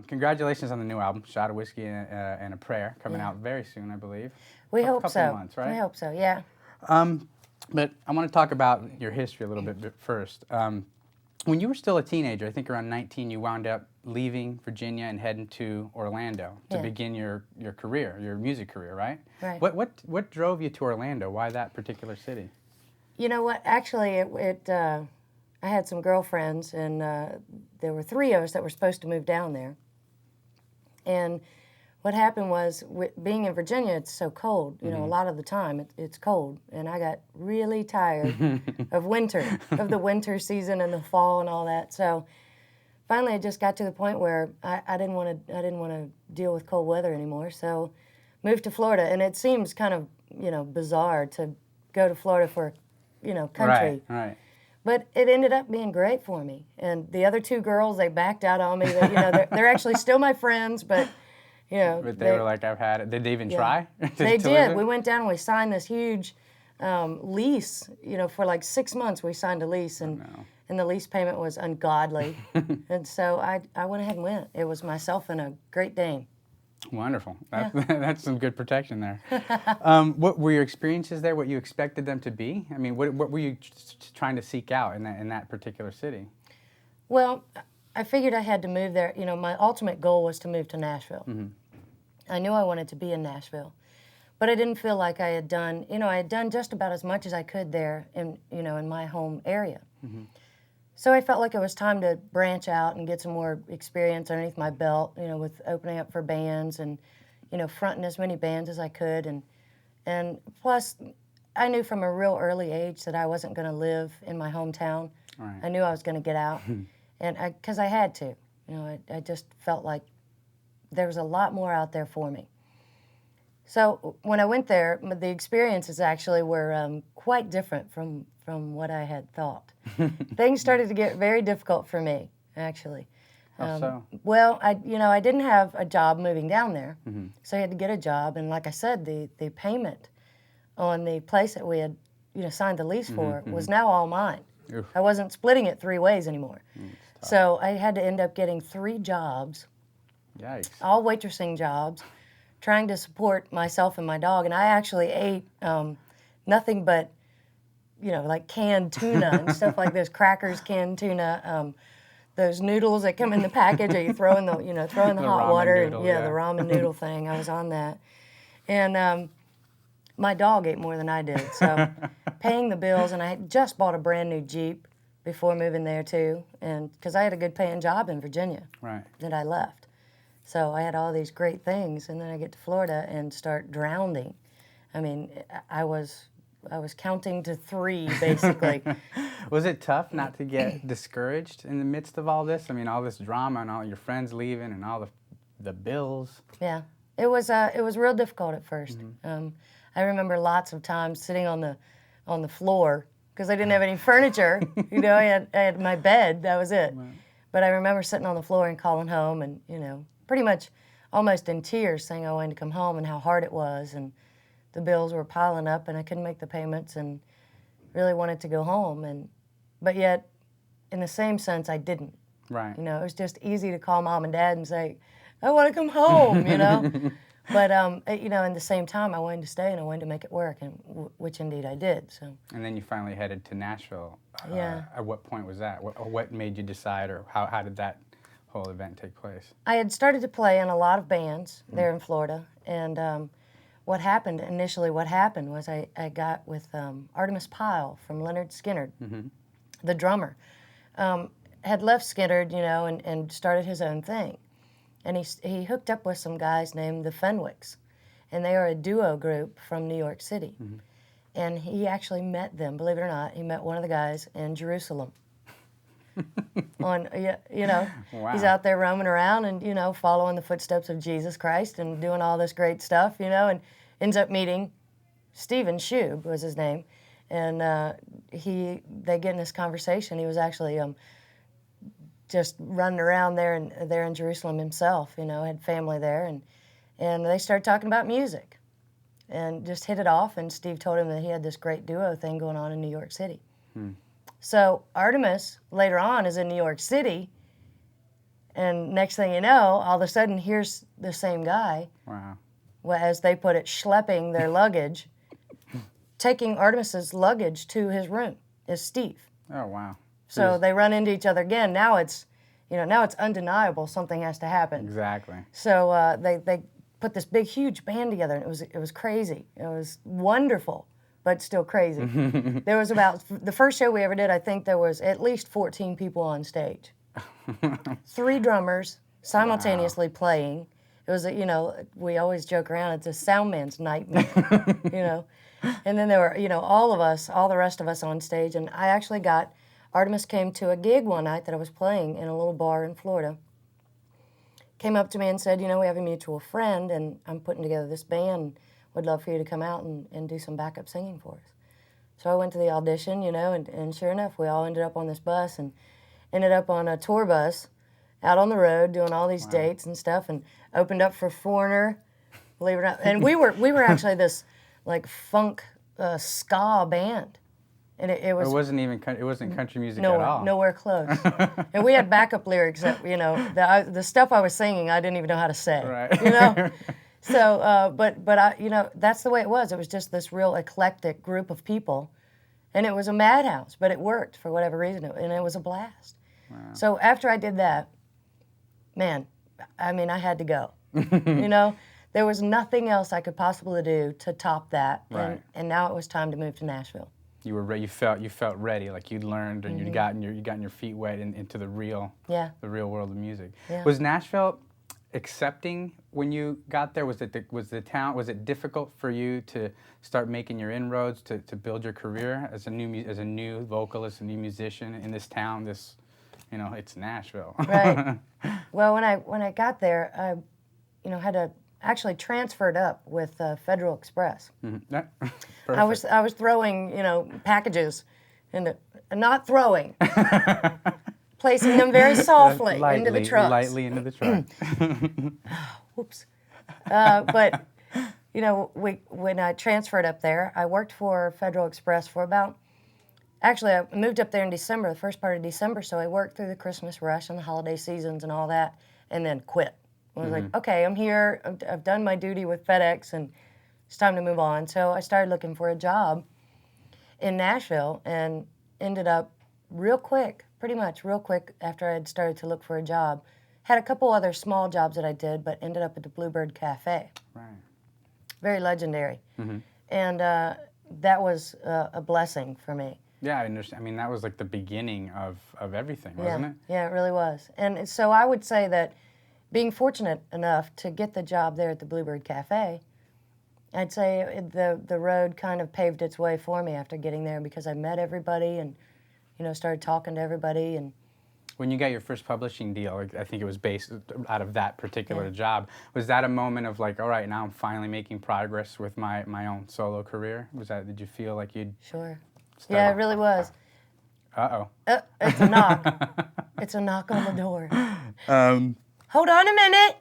Congratulations on the new album, Shot of Whiskey and a Prayer, coming out very soon, I believe. We hope couple so. Months, right? We hope so, yeah. But I want to talk about your history a little bit first. When you were still a teenager, I think around 19, you wound up leaving Virginia and heading to Orlando to begin your career, your music career, right? Right. What drove you to Orlando? Why that particular city? You know what? Actually, I had some girlfriends, and there were 3 of us that were supposed to move down there. And what happened was, being in Virginia, it's so cold. You know, a lot of the time it's cold, and I got really tired of winter, of the winter season and the fall and all that. So finally, it just got to the point where I didn't want to deal with cold weather anymore. So moved to Florida, and it seems kind of bizarre to go to Florida for country. Right. But it ended up being great for me. And the other 2 girls, they backed out on me. They're actually still my friends, but But they were like, I've had it. Did they even try? They did. We went down and we signed this huge lease. For like 6 months we signed a lease, and the lease payment was ungodly. And so I went ahead and went. It was myself and a Great Dane. Wonderful. That's some good protection there. What were your experiences there? What you expected them to be? I mean, what were you trying to seek out in that particular city? Well, I figured I had to move there. My ultimate goal was to move to Nashville. I knew I wanted to be in Nashville, but I didn't feel like I had done. I had done just about as much as I could there in my home area. So I felt like it was time to branch out and get some more experience underneath my belt, with opening up for bands and, fronting as many bands as I could. And plus, I knew from a real early age that I wasn't going to live in my hometown. Right. I knew I was going to get out, and because I had to. I just felt like there was a lot more out there for me. So when I went there, the experiences actually were quite different from what I had thought. Things started to get very difficult for me, actually. How so? Well, I didn't have a job moving down there, so I had to get a job. And like I said, the payment on the place that we had signed the lease for was now all mine. Oof. I wasn't splitting it 3 ways anymore. So I had to end up getting 3 jobs. Yikes. All waitressing jobs, trying to support myself and my dog. And I actually ate nothing but, like canned tuna and stuff like this, crackers, canned tuna, those noodles that come in the package that you throw in the hot water. Noodle, the ramen noodle thing. I was on that. And my dog ate more than I did. So paying the bills, and I had just bought a brand new Jeep before moving there too, and because I had a good paying job in Virginia that I left. So I had all these great things, and then I get to Florida and start drowning. I mean, I was counting to 3, basically. Was it tough not to get discouraged in the midst of all this? I mean, all this drama and all your friends leaving and all the bills. Yeah, it was real difficult at first. I remember lots of times sitting on the floor because I didn't have any furniture. I had my bed, that was it. Right. But I remember sitting on the floor and calling home and, pretty much almost in tears saying I wanted to come home and how hard it was, and the bills were piling up and I couldn't make the payments and really wanted to go home. But yet, in the same sense, I didn't. Right. It was just easy to call Mom and Dad and say, I want to come home, But, in the same time, I wanted to stay and I wanted to make it work, and which indeed I did. So. And then you finally headed to Nashville. Yeah. At what point was that? What made you decide, or how did that whole event take place? I had started to play in a lot of bands there in Florida, and what happened was I got with Artemis Pyle from Leonard Skinner, the drummer. Had left Skinner, and started his own thing. And he hooked up with some guys named the Fenwicks, and they are a duo group from New York City. And he actually met them, believe it or not. He met one of the guys in Jerusalem. Wow. He's out there roaming around and, following the footsteps of Jesus Christ and doing all this great stuff, and ends up meeting Stephen Shube was his name. And they get in this conversation. He was actually just running around there in Jerusalem himself, had family there, and they started talking about music and just hit it off, and Steve told him that he had this great duo thing going on in New York City. So Artemis later on is in New York City, And next thing you know, all of a sudden, here's the same guy, Wow. well, as they put it, schlepping their luggage, taking Artemis's luggage to his room, is Steve. Oh, wow. So they run into each other again. Now it's, now it's undeniable something has to happen. Exactly. So they put this big, huge band together, and it was crazy. It was wonderful, but still crazy. There was the first show we ever did, I think there was at least 14 people on stage. 3 drummers simultaneously playing. It was, we always joke around, it's a sound man's nightmare, And then there were, all of us, all the rest of us on stage, and I actually Artemis came to a gig one night that I was playing in a little bar in Florida. Came up to me and said, we have a mutual friend, and I'm putting together this band. Would love for you to come out and do some backup singing for us. So I went to the audition, and sure enough, we all ended up on this bus and ended up on a tour bus out on the road doing all these dates and stuff, and opened up for Foreigner, believe it or not. And we were actually this like funk ska band. And it wasn't country music at all. Nowhere close. And we had backup lyrics that, the stuff I was singing, I didn't even know how to say. Right. So, but I, that's the way it was. It was just this real eclectic group of people. And it was a madhouse, but it worked for whatever reason, and it was a blast. Wow. So after I did that, man, I had to go. There was nothing else I could possibly do to top that. Right. And now it was time to move to Nashville. You were you felt ready, like you'd learned and you'd gotten your feet wet into the real world of music. Yeah. Was Nashville accepting when you got there? Was it difficult for you to start making your inroads to build your career as a new vocalist, a new musician in this town? It's Nashville. Right. Well, when I got there, I had to actually transferred up with Federal Express. Mm-hmm. Yeah. I was throwing, packages, not throwing, placing them very softly into the trucks. Lightly into the truck. Whoops. But, when I transferred up there, I worked for Federal Express for actually, I moved up there in December, the first part of December, so I worked through the Christmas rush and the holiday seasons and all that, and then quit. I was like, okay, I'm here, I've done my duty with FedEx, and it's time to move on. So I started looking for a job in Nashville and ended up pretty much real quick after I had started to look for a job. Had a couple other small jobs that I did, but ended up at the Bluebird Cafe. Right. Very legendary. Mm-hmm. And that was a blessing for me. Yeah, I understand. That was like the beginning of everything, wasn't it? Yeah, it really was. And so I would say that being fortunate enough to get the job there at the Bluebird Cafe, I'd say the road kind of paved its way for me after getting there, because I met everybody and, started talking to everybody. And when you got your first publishing deal, I think it was based out of that particular job, was that a moment of like, all right, now I'm finally making progress with my own solo career? Did you feel like you'd... Sure. Yeah, it really was. Uh-oh. It's a knock. It's a knock on the door. Hold on a minute.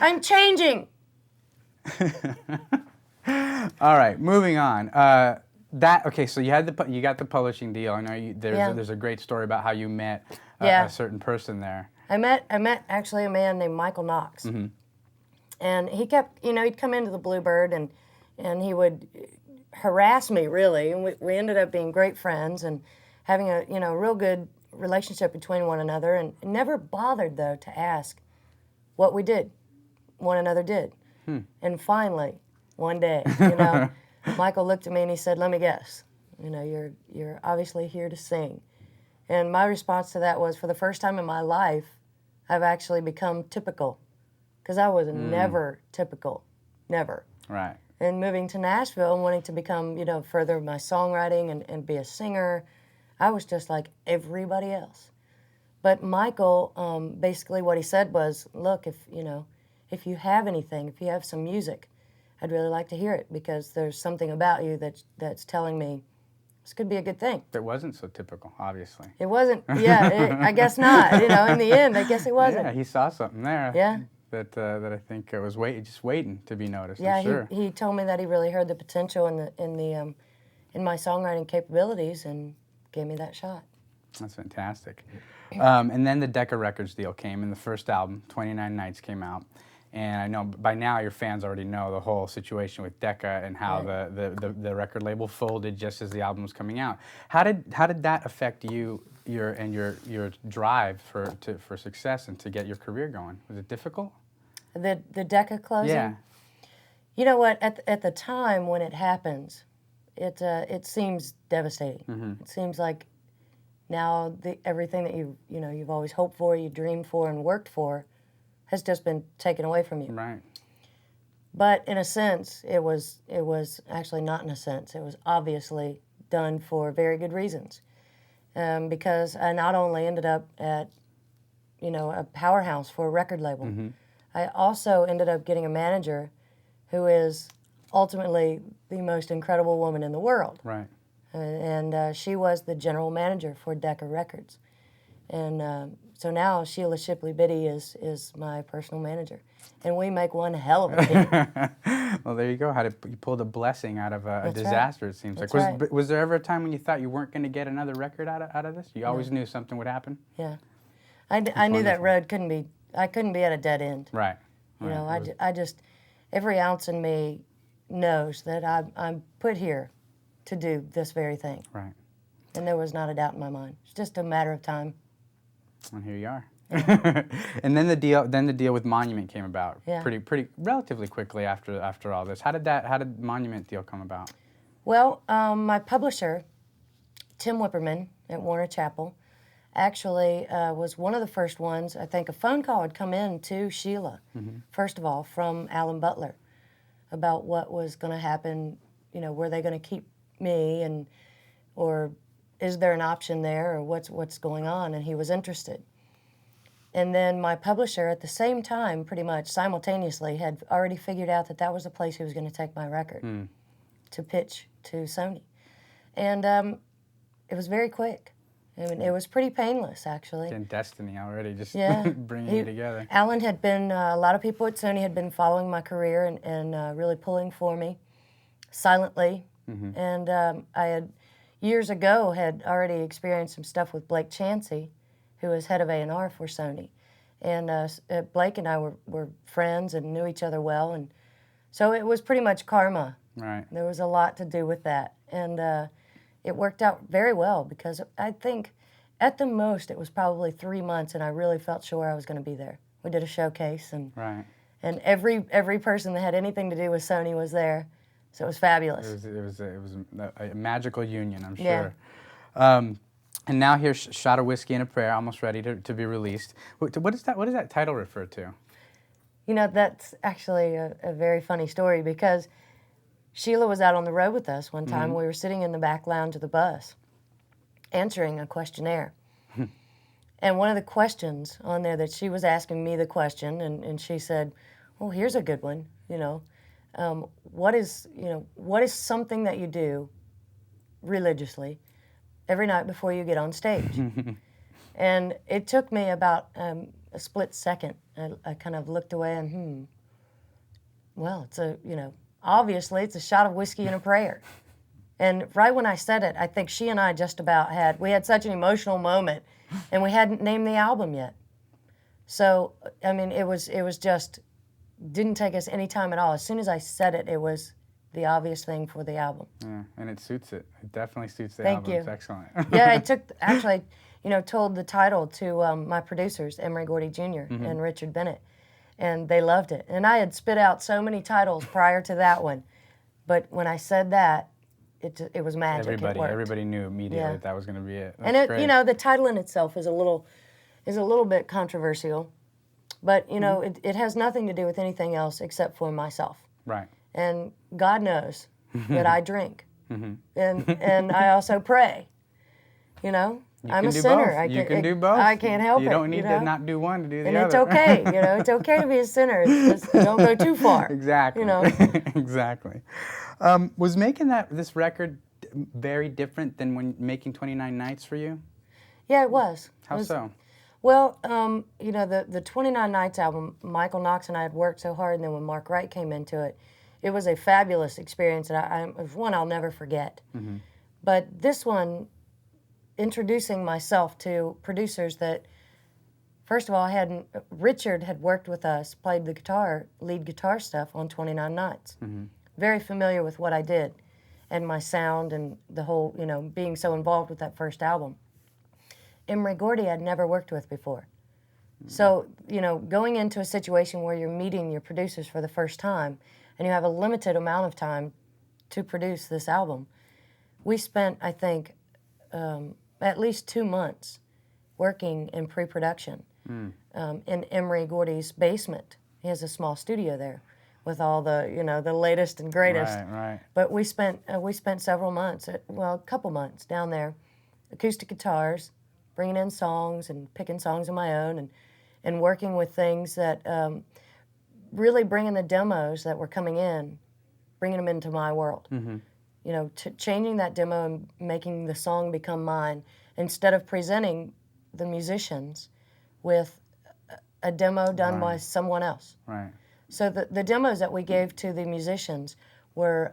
I'm changing. All right, moving on. So you got the publishing deal. I know there's a great story about how you met a certain person there. I met actually a man named Michael Knox. Mm-hmm. And he kept, he'd come into the Bluebird and he would harass me, really. And we ended up being great friends and having a real good relationship between one another, and never bothered, though, to ask what one another did. And finally, one day, Michael looked at me and he said, "Let me guess, you're obviously here to sing." And my response to that was, for the first time in my life, I've actually become typical, because I was never typical, never. Right. And moving to Nashville and wanting to become, further my songwriting and be a singer, I was just like everybody else. But Michael, basically what he said was, look, if you have anything, if you have some music, I'd really like to hear it, because there's something about you that's telling me this could be a good thing. That wasn't so typical, obviously. It wasn't, I guess not. In the end, I guess it wasn't. Yeah, he saw something there. Yeah. That I think was just waiting to be noticed. Yeah, I'm sure. he told me that he really heard the potential in my songwriting capabilities and gave me that shot. That's fantastic. And then the Decca Records deal came, and the first album, 29 Nights, came out. And I know by now your fans already know the whole situation with Decca and how the record label folded just as the album was coming out. How did that affect you, your drive for success and to get your career going? Was it difficult? The Decca closing? Yeah. You know what? At the time when it happens, it seems devastating. Mm-hmm. It seems like now everything that you've always hoped for, you dreamed for, and worked for, has just been taken away from you. Right. But in a sense, it was actually not in a sense. It was obviously done for very good reasons, because I not only ended up at a powerhouse for a record label, Mm-hmm. I also ended up getting a manager who is ultimately the most incredible woman in the world. Right. And she was the general manager for Decca Records. And so now Sheila Shipley Biddy is my personal manager. And we make one hell of a team. Well, there you go. You pulled a blessing out of a disaster, it seems That's like. right. Was there ever a time when you thought you weren't going to get another record out of this? You always knew something would happen? Yeah. I knew that road I couldn't be at a dead end. Right. You know, I just, every ounce in me knows that I'm put here to do this very thing. Right. And there was not a doubt in my mind. It's just a matter of time. And here you are. Yeah. And then the deal with Monument came about. Yeah. Pretty relatively quickly after all this. How did Monument deal come about? Well, my publisher, Tim Whipperman at Warner Chappell, actually was one of the first ones. I think a phone call had come in to Sheila, first of all, from Alan Butler, about what was going to happen. Were they going to keep me, or is there an option there, or what's going on? And he was interested. And then my publisher, at the same time, pretty much simultaneously, had already figured out that was the place he was going to take my record to pitch to Sony. And it was very quick. I mean, it was pretty painless, actually. In destiny already, just Yeah. bringing you together. Alan had been, a lot of people at Sony had been following my career and really pulling for me silently. Mm-hmm. And I had, years ago, had already experienced some stuff with Blake Chansey, who was head of A&R for Sony. And Blake and I were friends and knew each other well. And so it was pretty much karma. Right. There was a lot to do with that. And it worked out very well, because I think at the most it was probably 3 months and I really felt sure I was going to be there. We did a showcase and Right. and every person that had anything to do with Sony was there. So it was fabulous. It was a magical union, I'm Yeah. sure. And now here's Shot of Whiskey and a Prayer, almost ready to be released. What does that title refer to? That's actually a very funny story, because Sheila was out on the road with us one time. We were sitting in the back lounge of the bus answering a questionnaire. And one of the questions on there that she was asking me the question, and she said, "Oh, here's a good one. What is something that you do religiously every night before you get on stage?" And it took me about a split second. I kind of looked away and well, obviously it's a shot of whiskey and a prayer. And right when I said it, I think she and I just about we had such an emotional moment, and we hadn't named the album yet. So, I mean, it was just, didn't take us any time at all. As soon as I said it, it was the obvious thing for the album. Yeah, and it suits it. It definitely suits the Thank album. you. It's excellent. Yeah, I told the title to my producers, Emery Gordy Jr. And Richard Bennett, and they loved it. And I had spit out so many titles prior to that one, but when I said that, it was magic. Everybody knew immediately that was going to be it. That's And great. the title in itself is a little bit controversial, but it has nothing to do with anything else except for myself. Right. And God knows that I drink, and I also pray. I'm a sinner. You can do both. I can't help it. You don't need to not do one to do the and other. it's okay. It's okay to be a sinner. It's just don't go too far. Exactly. Exactly. Was making this record very different than when making 29 Nights for you? Yeah, it was. How so? Well, the 29 Nights album, Michael Knox and I had worked so hard, and then when Mark Wright came into it, it was a fabulous experience, and it was one I'll never forget. But this one, introducing myself to producers that, first of all, Richard had worked with us, played the guitar, lead guitar stuff on 29 Nights. Very familiar with what I did and my sound and the whole, being so involved with that first album. Imre Gordy I'd never worked with before. So, going into a situation where you're meeting your producers for the first time and you have a limited amount of time to produce this album, we spent, I think, at least 2 months working in pre-production in Imre Gordy's basement. He has a small studio there with all the, the latest and greatest. Right. But we spent several months, a couple months down there, acoustic guitars, bringing in songs and picking songs of my own and working with things that really bringing the demos that were coming in, bringing them into my world. Changing that demo and making the song become mine instead of presenting the musicians with a demo done by someone else. Right. So the demos that we gave to the musicians were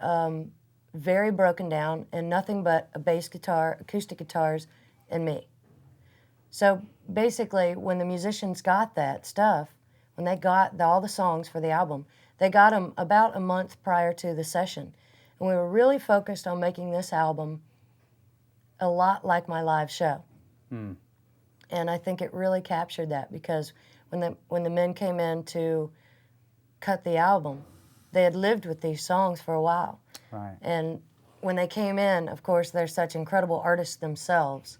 very broken down and nothing but a bass guitar, acoustic guitars, and me. So basically, when the musicians got that stuff, when they got all the songs for the album, they got them about a month prior to the session. And we were really focused on making this album a lot like my live show. And I think it really captured that because when the men came in to cut the album, they had lived with these songs for a while. Right. And when they came in, of course, they're such incredible artists themselves.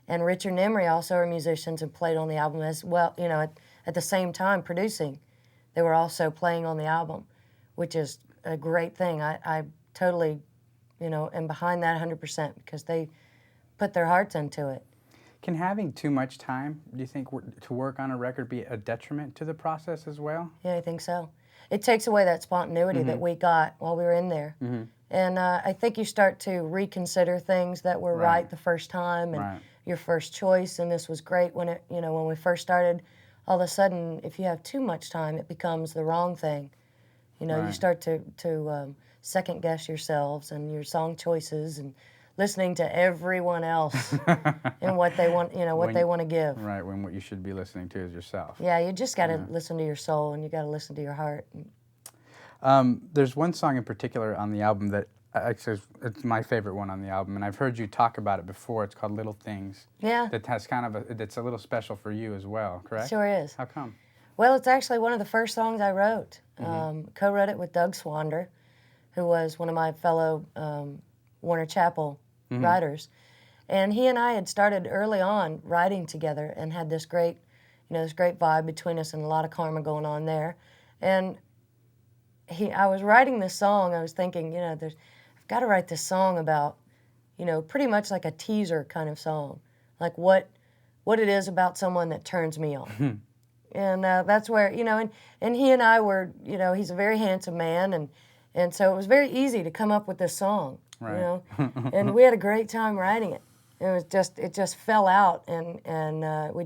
And Richard and Imre also are musicians and played on the album as well, at the same time producing. They were also playing on the album, which is a great thing. I totally, am behind that 100% because they put their hearts into it. Can having too much time, do you think, to work on a record be a detriment to the process as well? Yeah, I think so. It takes away that spontaneity that we got while we were in there. And I think you start to reconsider things that were right the first time and your first choice, and this was great when when we first started. All of a sudden, if you have too much time, it becomes the wrong thing. You start to second guess yourselves and your song choices and listening to everyone else and what they want, they want to give. Right, when what you should be listening to is yourself. Yeah, you just got to listen to your soul and you got to listen to your heart. There's one song in particular on the album that actually it's my favorite one on the album, and I've heard you talk about it before. It's called "Little Things." Yeah. That has that's a little special for you as well, correct? Sure is. How come? Well, it's actually one of the first songs I wrote. Co-wrote it with Doug Swander, who was one of my fellow Warner Chappell writers, and he and I had started early on writing together and had this great, this great vibe between us and a lot of karma going on there. And I was writing this song. I was thinking, I've got to write this song about, pretty much like a teaser kind of song, like what it is about someone that turns me on. And that's where, and he and I were, he's a very handsome man, and so it was very easy to come up with this song, and we had a great time writing it. It just fell out, and we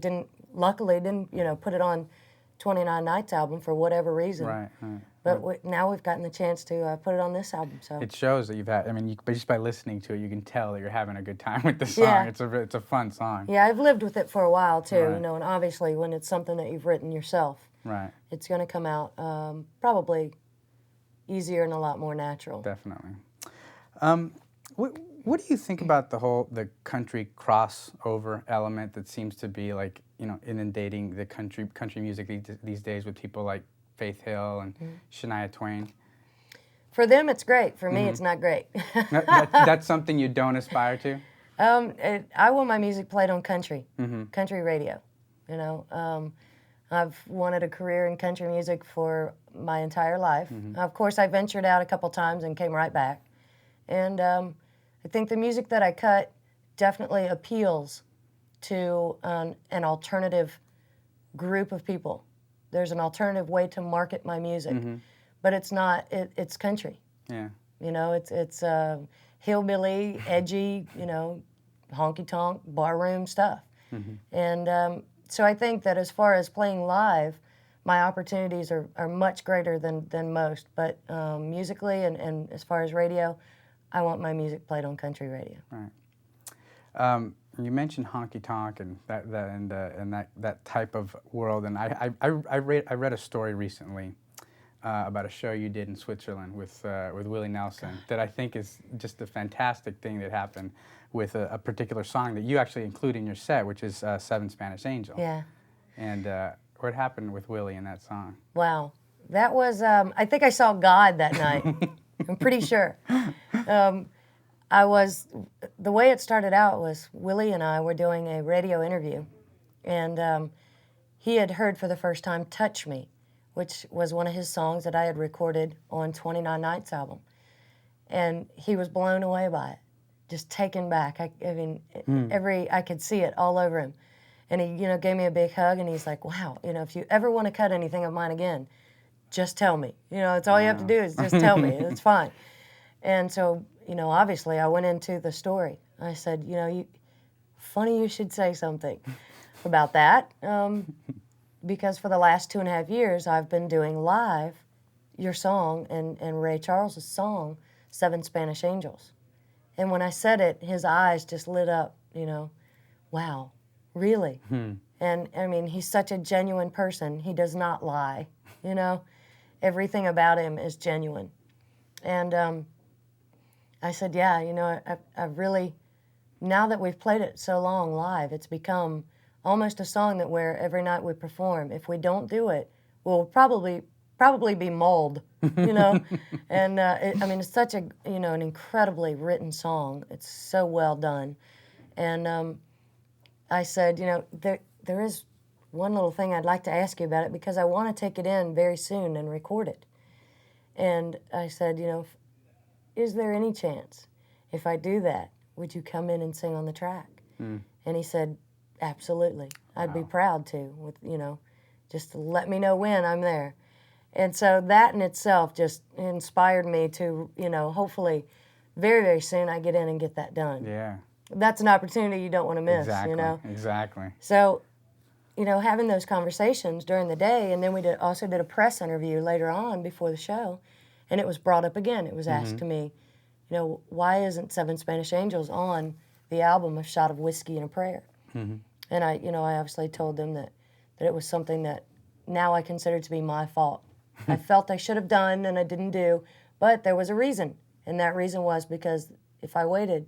luckily didn't, put it on 29 Nights album for whatever reason. Right. But now we've gotten the chance to put it on this album. So it shows that you've had. I mean, just by listening to it, you can tell that you're having a good time with the song. Yeah. It's a fun song. Yeah, I've lived with it for a while too. Right. And obviously when it's something that you've written yourself, it's going to come out probably easier and a lot more natural. Definitely. What do you think about the country crossover element that seems to be like inundating the country music these days with people like Faith Hill and Shania Twain? For them, it's great. For me, it's not great. That's something you don't aspire to? I want my music played on country radio. I've wanted a career in country music for my entire life. Of course, I ventured out a couple times and came right back. And I think the music that I cut definitely appeals to an alternative group of people. There's an alternative way to market my music, but it's not. It's country. Yeah. It's hillbilly, edgy, honky tonk, barroom stuff. And so I think that as far as playing live, my opportunities are much greater than most. But musically and as far as radio, I want my music played on country radio. Right. you mentioned honky tonk and that type of world, and I read a story recently about a show you did in Switzerland with Willie Nelson that I think is just a fantastic thing that happened with a particular song that you actually include in your set, which is Seven Spanish Angels. Yeah. And what happened with Willie in that song? Wow. That was, I think I saw God that night. I'm pretty sure. The way it started out was Willie and I were doing a radio interview, and he had heard for the first time Touch Me, which was one of his songs that I had recorded on 29 Nights album. And he was blown away by it, just taken back. I mean, I could see it all over him. And he, gave me a big hug, and he's like, wow, if you ever want to cut anything of mine again, just tell me. It's all you have to do is just tell me. It's fine. And so, obviously I went into the story. I said, funny you should say something about that, because for the last 2.5 years I've been doing live your song and Ray Charles's song, Seven Spanish Angels. And when I said it, his eyes just lit up, wow, really? And I mean, he's such a genuine person. He does not lie, Everything about him is genuine. And I said, yeah, I really, now that we've played it so long live, it's become almost a song that where every night we perform, if we don't do it, we'll probably be mauled, And it's such a, an incredibly written song. It's so well done. And I said, there is one little thing I'd like to ask you about it because I want to take it in very soon and record it. And I said, is there any chance if I do that, would you come in and sing on the track? And he said, absolutely. I'd be proud to, with, just let me know when I'm there. And so that in itself just inspired me to, hopefully very, very soon I get in and get that done. Yeah. That's an opportunity you don't want to miss, Exactly. So, having those conversations during the day, and then we also did a press interview later on before the show, and it was brought up again. It was asked to me, why isn't Seven Spanish Angels on the album A Shot of Whiskey and a Prayer? And I obviously told them that it was something that now I consider to be my fault. I felt I should have done and I didn't do, but there was a reason. And that reason was because if I waited,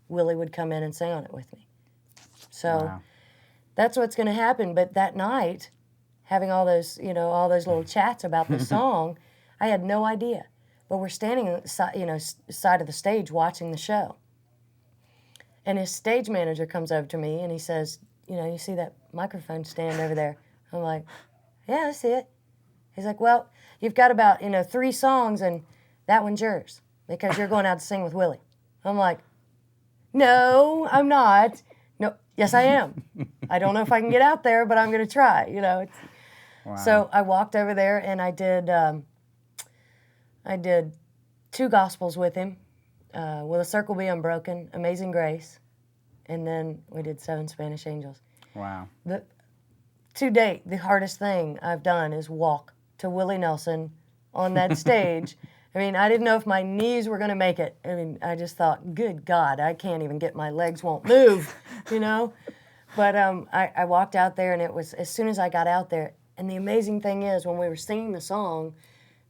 Willie would come in and sing on it with me. So that's what's going to happen. But that night, having all those little chats about the song, I had no idea. But we're standing side of the stage watching the show. And his stage manager comes over to me and he says, you see that microphone stand over there? I'm like, yeah, I see it. He's like, well, you've got about, 3 songs and that one's yours because you're going out to sing with Willie. I'm like, no, I'm not. No, yes, I am. I don't know if I can get out there, but I'm going to try, Wow. So I walked over there and I did 2 gospels with him, Will a Circle Be Unbroken, Amazing Grace, and then we did Seven Spanish Angels. Wow. To date, the hardest thing I've done is walk to Willie Nelson on that stage. I mean, I didn't know if my knees were going to make it. I mean, I just thought, good God, I can't even get, my legs won't move, But I walked out there, and it was, as soon as I got out there, and the amazing thing is, when we were singing the song,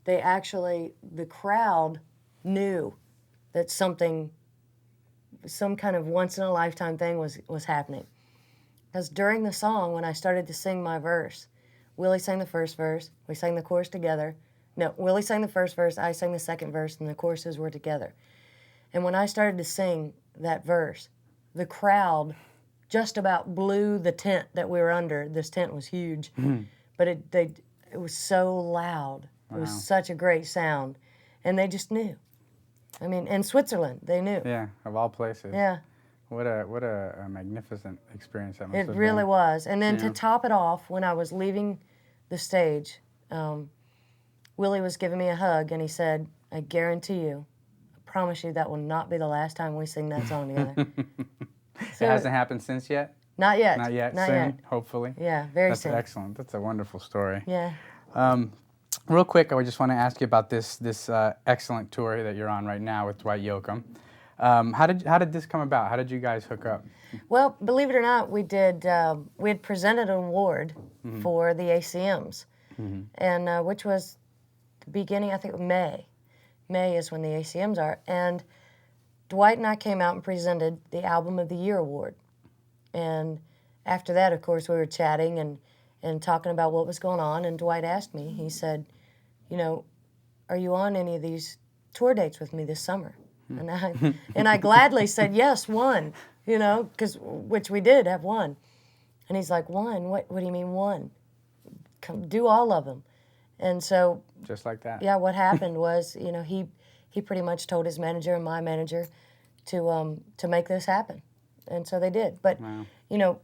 the crowd knew that some kind of once-in-a-lifetime thing was happening. Because during the song, when I started to sing my verse, Willie sang the first verse, we sang the chorus together. No, Willie sang the first verse, I sang the second verse, and the choruses were together. And when I started to sing that verse, the crowd just about blew the tent that we were under. This tent was huge, but it was so loud. It was such a great sound, and they just knew. I mean, in Switzerland, they knew. Yeah, of all places. Yeah. What a magnificent experience that must have been. It really was. And then to top it off, when I was leaving the stage, Willie was giving me a hug, and he said, I guarantee you, I promise you that will not be the last time we sing that song together. So, it hasn't happened since yet? Not yet. Not yet. Not soon, yet. hopefully. Yeah, very That's soon. That's excellent. That's a wonderful story. Yeah. Real quick, I just want to ask you about this excellent tour that you're on right now with Dwight Yoakam. How did this come about? How did you guys hook up? Well, believe it or not, we had presented an award for the ACMs, and which was the beginning, I think, of May. May is when the ACMs are, and Dwight and I came out and presented the Album of the Year award. And after that, of course, we were chatting and talking about what was going on, and Dwight asked me, he said, you know, are you on any of these tour dates with me this summer? And I gladly said, yes, one, you know, which we did have one. And he's like, one? What do you mean one? Come do all of them. And so... Just like that? Yeah, what happened was, you know, he pretty much told his manager and my manager to make this happen. And so they did. But, you know,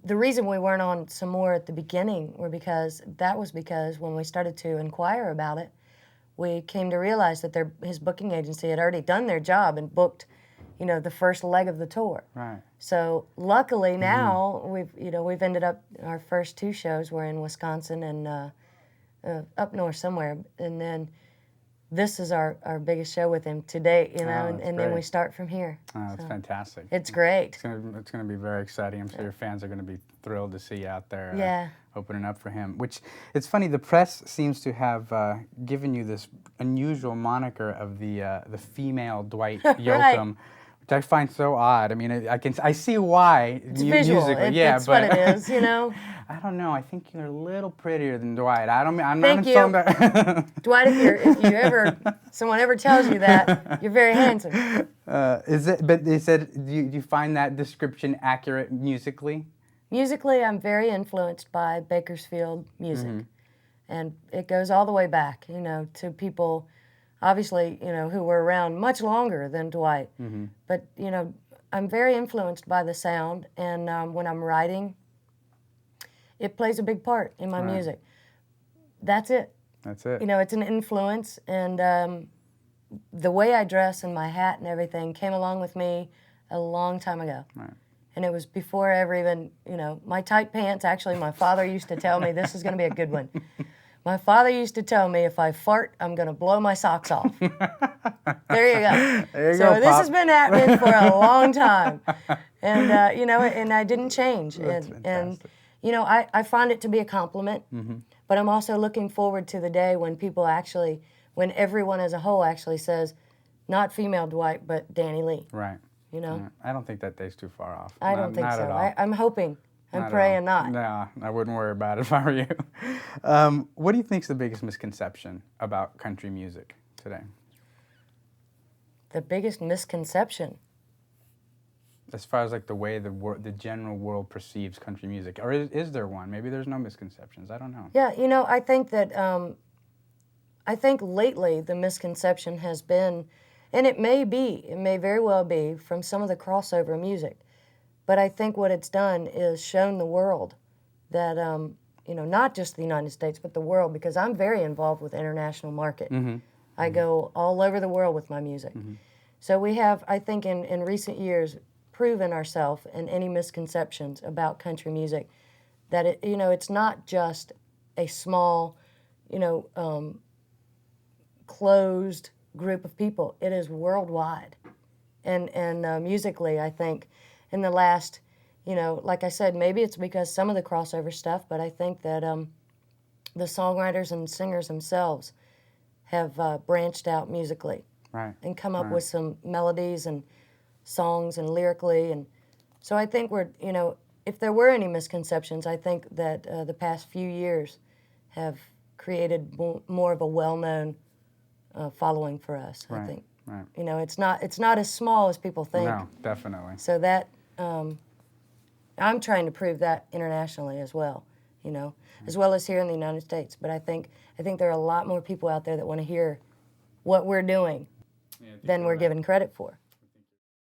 the reason we weren't on some more at the beginning was because when we started to inquire about it, we came to realize that his booking agency had already done their job and booked, you know, the first leg of the tour. Right. So luckily now we've ended up, our first 2 shows were in Wisconsin and up north somewhere, and then this is our biggest show with him to date, you know, and then we start from here. Oh, that's fantastic. It's great. It's gonna be very exciting. I'm sure your fans are gonna be thrilled to see you out there opening up for him. Which, it's funny, the press seems to have given you this unusual moniker of the female Dwight Yoakam, which I find so odd. I mean, I see why. It's visual. Musically, it's but what it is, you know. I don't know. I think you're a little prettier than Dwight. I'm Thank not you. Dwight, if someone ever tells you that, you're very handsome. But they said, do you find that description accurate musically? Musically, I'm very influenced by Bakersfield music. And it goes all the way back, you know, to people, obviously, you know, who were around much longer than Dwight. But, you know, I'm very influenced by the sound, and when I'm writing, it plays a big part in my music. That's it. That's it. You know, it's an influence, and the way I dress and my hat and everything came along with me a long time ago. Right. And it was before I ever even, you know, my tight pants, actually, my father used to tell me, this is going to be a good one. My father used to tell me, if I fart, I'm going to blow my socks off. There you go. There you so go, this Pop. has been happening for a long time. And, you know, and I didn't change. That's and you know, I find it to be a compliment, but I'm also looking forward to the day when people actually, when everyone as a whole actually says, not female Dwight, but Danni Leigh. Right. You know? Yeah. I don't think that day's too far off. I don't think not so. At all. I'm hoping. I'm praying not. No, I wouldn't worry about it if I were you. What do you think is the biggest misconception about country music today? The biggest misconception? As far as like the way the general world perceives country music, or is there one? Maybe there's no misconceptions. I don't know. Yeah, you know, I think that I think lately the misconception has been, and it may very well be from some of the crossover music, but I think what it's done is shown the world that you know, not just the United States but the world, because I'm very involved with international market. I go all over the world with my music. So we have, I think, in recent years, proven ourselves in any misconceptions about country music, that it, you know, it's not just a small, you know, closed group of people. It is worldwide, and musically, I think, in the last, you know, like I said, maybe it's because some of the crossover stuff, but I think that the songwriters and singers themselves have branched out musically, and come up with some melodies and songs and lyrically, and so I think we're, you know, if there were any misconceptions, I think that the past few years have created more of a well-known following for us. I think, you know, it's not as small as people think. No, definitely. So that I'm trying to prove that internationally as well, you know, as well as here in the United States. But I think there are a lot more people out there that want to hear what we're doing than we're given credit for.